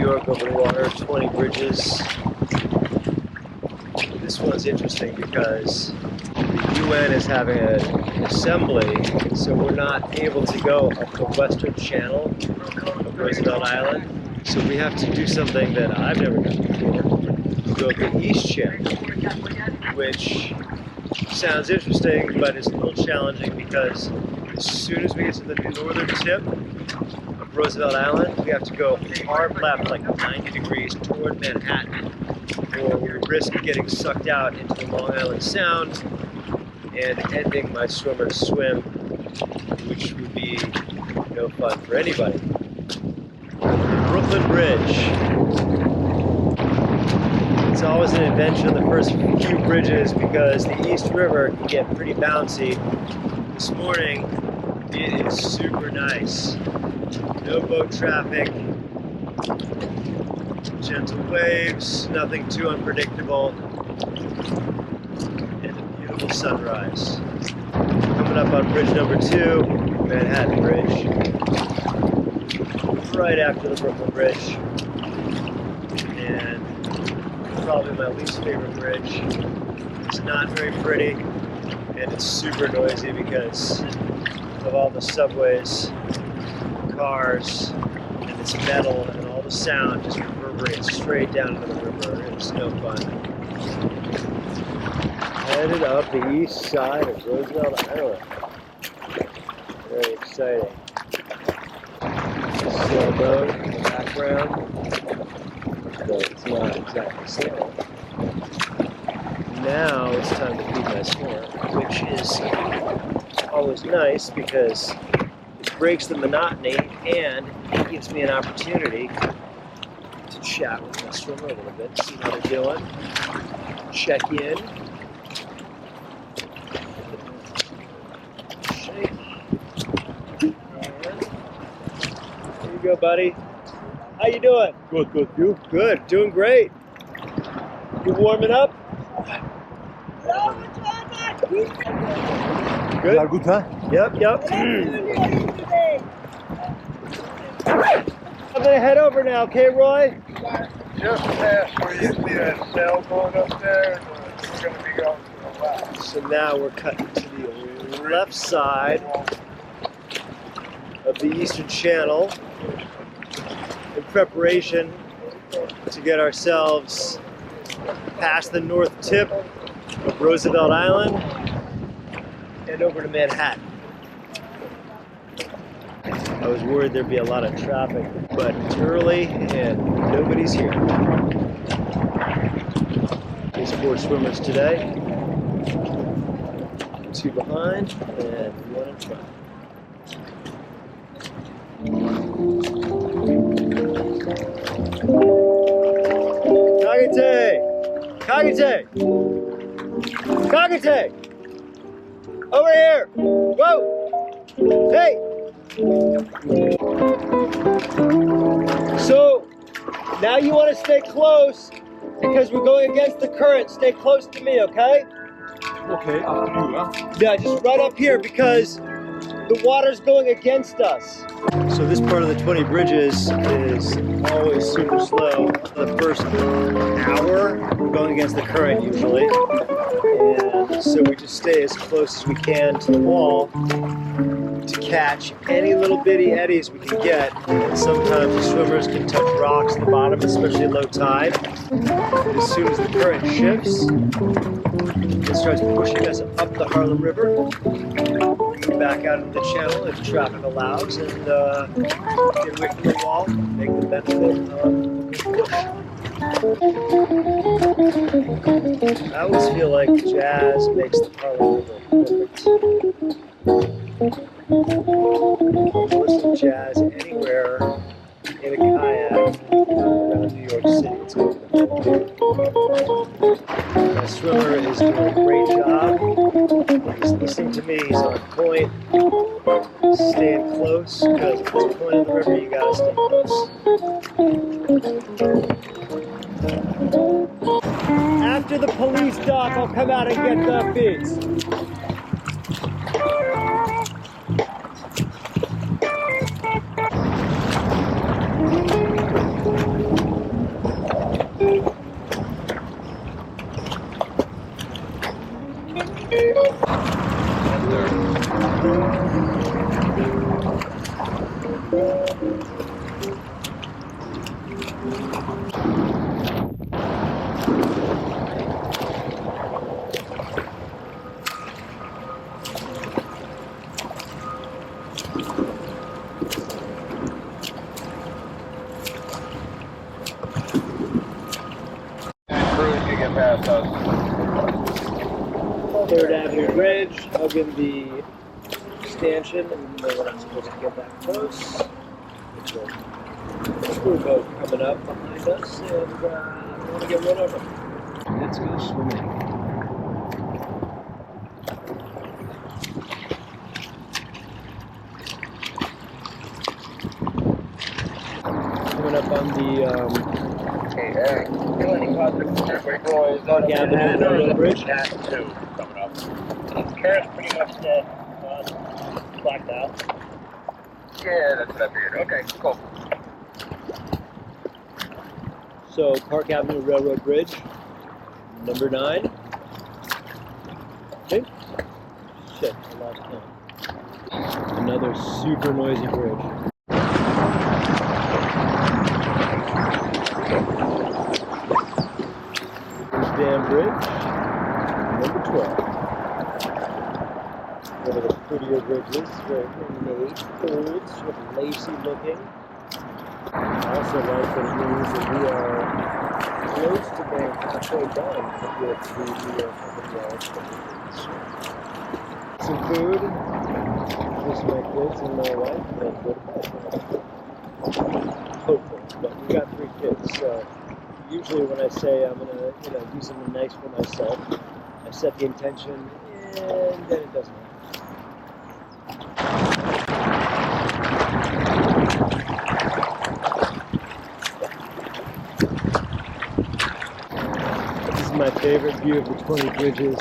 York open water, 20 bridges. This one's interesting because the UN is having an assembly, so we're not able to go up the western channel of Roosevelt Island. So we have to do something that I've never done before. Go up the east channel, which sounds interesting, but it's a little challenging because as soon as we get to the northern tip of Roosevelt Island, we have to go hard left, like 90 degrees toward Manhattan, or we risk getting sucked out into the Long Island Sound and ending my swimmer's swim, which would be no fun for anybody. Brooklyn Bridge. It's always an adventure the first few bridges because the East River can get pretty bouncy. This morning, it is super nice. No boat traffic, gentle waves, nothing too unpredictable, and a beautiful sunrise. Coming up on bridge number 2, Manhattan Bridge, right after the Brooklyn Bridge, and probably my least favorite bridge. It's not very pretty, and it's super noisy because of all the subways, cars, and it's metal, and all the sound just reverberates straight down into the river. It's no fun. Headed up the east side of Roosevelt Island. Very exciting. Sailboat in the background. But it's not exactly sailing. Now it's time to feed my swimmer, which is always nice because it breaks the monotony and it gives me an opportunity to chat with my swimmer a little bit, see how they're doing, check in, shake, and there you go, buddy. How you doing? Good, good. You? Good, doing great. You warming up? Good? You are good, huh? Yep. I'm gonna head over now, okay, Roy? Just past where you see that cell going up there, and we're going to be going to the left. So now we're cutting to the left side of the Eastern Channel in preparation to get ourselves past the north tip of Roosevelt Island and over to Manhattan. I was worried there'd be a lot of traffic, but it's early and nobody's here. There's 4 swimmers today, 2 behind and 1 in front. Kagite! Over here! Whoa! Hey! So, now you want to stay close because we're going against the current. Stay close to me, okay? Okay, after you, huh? Yeah, just right up here because the water's going against us. So this part of the 20 bridges is always super slow. For the first hour, we're going against the current usually. And so we just stay as close as we can to the wall to catch any little bitty eddies we can get. And sometimes the swimmers can touch rocks at the bottom, especially at low tide. But as soon as the current shifts, it starts pushing us up the Harlem River. Move back out into the channel if traffic allows, and get away from the wall, make the benefit of the push. I always feel like jazz makes the Harlem River perfect. Listen to jazz anywhere in a kayak around New York City. It's good. My swimmer is doing a great job. He's listening to me. He's on point. Staying close because at this point in the river you gotta stay close. After the police dock, I'll come out and get the feeds. Cruise, you get past us. 3rd Avenue Bridge, hugging the stanchion, and we're not supposed to get that close. There's a screw boat coming up behind us, and we want to get run over. Let's go swimming. Coming up on the Park Avenue Railroad Bridge. Coming up. Carrot's pretty much dead. Blacked out. Yeah, that's what I figured. Okay, cool. So, Park Avenue Railroad Bridge, number 9. Okay. Shit, I lost count. Another super noisy bridge. Dam Bridge, number 12. One of the prettier bridges, very ornate, old, sort of lacy looking. I also like that it means that we are close to being halfway done with the New York Public Yards. Some food, just my kids and my wife, and go to bed. Hopefully, but we got 3 kids, so usually when I say I'm gonna, do something nice for myself, I set the intention, and then it doesn't happen. This is my favorite view of the 20 bridges.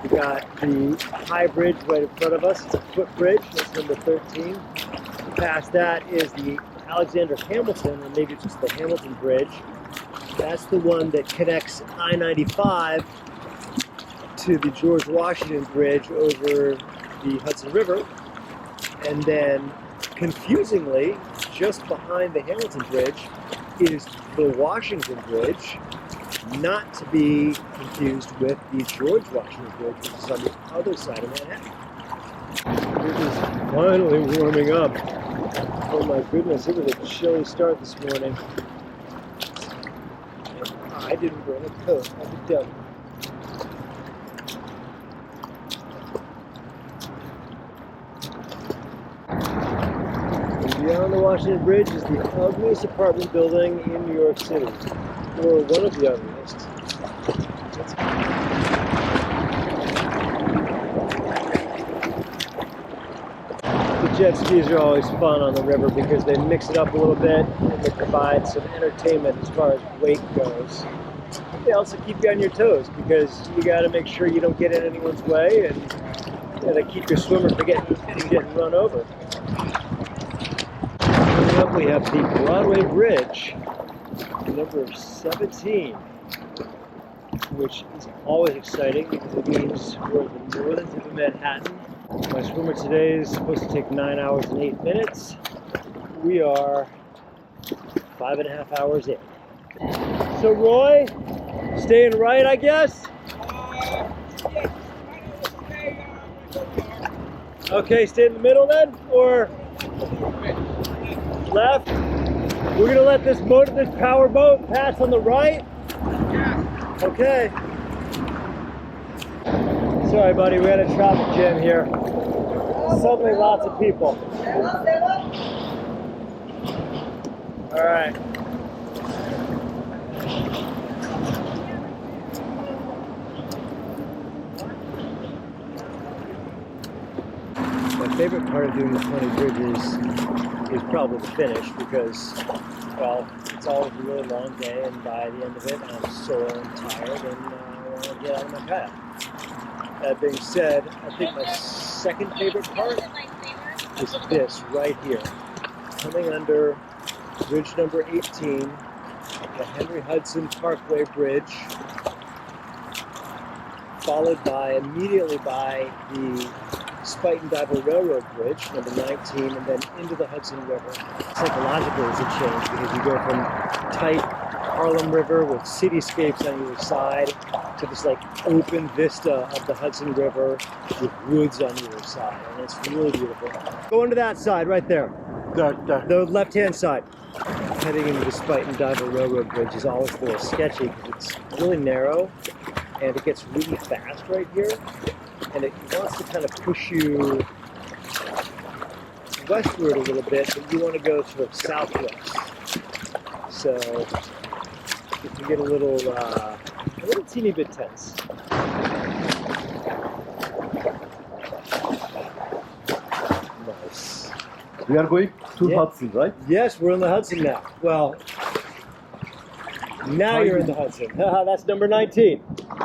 We got the high bridge right in front of us. It's a footbridge. That's number 13. Past that is the Alexander Hamilton, or maybe just the Hamilton Bridge. That's the one that connects I-95 to the George Washington Bridge over the Hudson River. And then, confusingly, just behind the Hamilton Bridge is the Washington Bridge, not to be confused with the George Washington Bridge, which is on the other side of Manhattan. It is finally warming up. Oh my goodness, it was a chilly start this morning. I didn't bring a coat, I could tell you. And beyond the Washington Bridge is the ugliest apartment building in New York City, or one of the ugliest. The jet skis are always fun on the river because they mix it up a little bit and they provide some entertainment as far as weight goes. They also keep you on your toes because you got to make sure you don't get in anyone's way, and they keep your swimmer from getting run over. Coming up, we have the Broadway Bridge, number 17, which is always exciting because it means we're at the northern tip of Manhattan. My swimmer today is supposed to take 9 hours and 8 minutes. We are 5.5 hours in. So Roy, staying right, I guess? Okay, stay in the middle then, or left? We're gonna let this power boat pass on the right? Okay. Sorry, buddy, we had a traffic jam here. Suddenly, lots of people. All right. My favorite part of doing the 20 bridges is probably the finish because, well, it's always a really long day, and by the end of it, I'm sore and tired, and I want to get out of my path. That being said, I think my second favorite part is this right here. Coming under bridge number 18, the Henry Hudson Parkway Bridge, followed by, immediately by the Spite and Diver Railroad Bridge, number 19, and then into the Hudson River. Psychologically, it's a change because you go from tight Harlem River with cityscapes on either side to this like open vista of the Hudson River with woods on either side, and it's really beautiful. Go into that side right there, the left-hand side. Heading into the Spite and Diver Railroad Bridge is always a little sketchy because it's really narrow and it gets really fast right here, and it wants to kind of push you westward a little bit, but you want to go sort of southwest. So it can get a little teeny bit tense. Nice. We are going to Hudson, right? Yes, we're in the Hudson now. Well, now you're in the Hudson. That's number 19.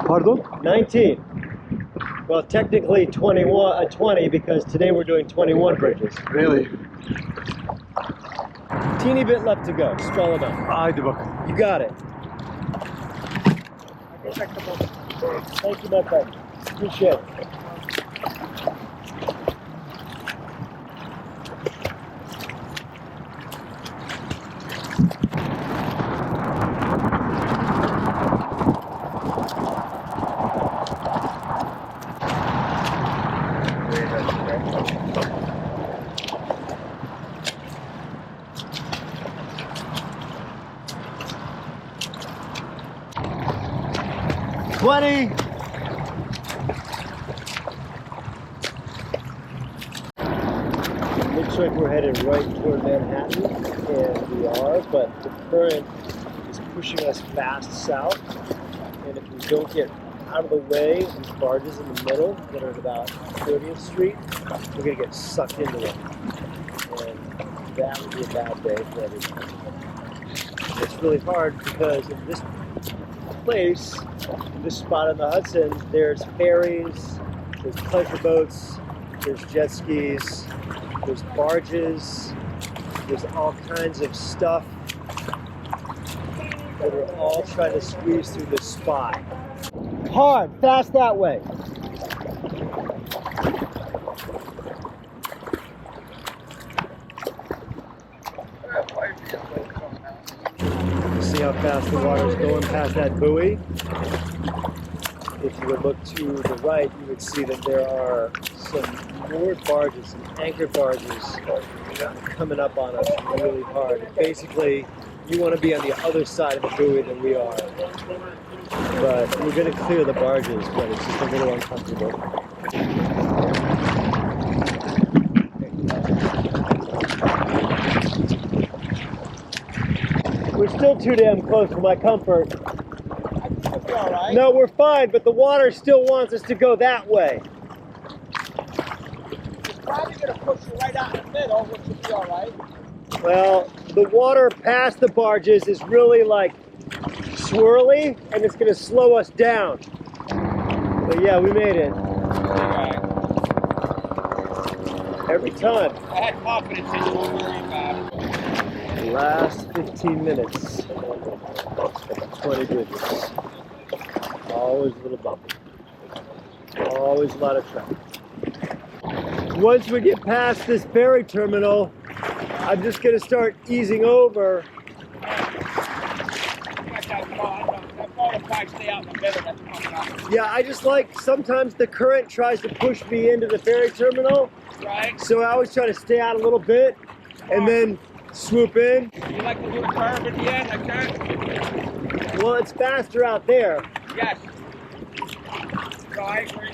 Pardon? 19. Well, technically 20 because today we're doing 21 bridges. Really? Teeny bit left to go. Stroll it up. Haydi bakalım. You got it. Thank you, my friend. Appreciate it. Looks like we're headed right toward Manhattan, and we are, but the current is pushing us fast south, and if we don't get out of the way of these barges in the middle that are at about 30th Street, we're going to get sucked into them, and that would be a bad day for everybody. It's really hard because in this place, in this spot on the Hudson, there's ferries, there's pleasure boats, there's jet skis, there's barges, there's all kinds of stuff that are all trying to squeeze through this spot. Hard, fast that way. See how fast the water is going past that buoy? If you would look to the right, you would see that there are some moored barges, some anchored barges coming up on us really hard. Basically, you want to be on the other side of the buoy than we are. But we're going to clear the barges, but it's just a little uncomfortable. We're still too damn close for my comfort. All right. No, we're fine, but the water still wants us to go that way. It's probably going to push you right out in the middle, which will be all right. Well, the water past the barges is really like swirly, and it's going to slow us down. But yeah, we made it. Every time. I had confidence in you, don't worry about it. Last 15 minutes. 20 bridges. Always a little bumpy. Always a lot of traffic. Once we get past this ferry terminal, I'm just going to start easing over. Yeah, I just like, sometimes the current tries to push me into the ferry terminal. Right. So I always try to stay out a little bit and then swoop in. You like to do a curve at the end, like that? Well, it's faster out there. Yes. So I agree.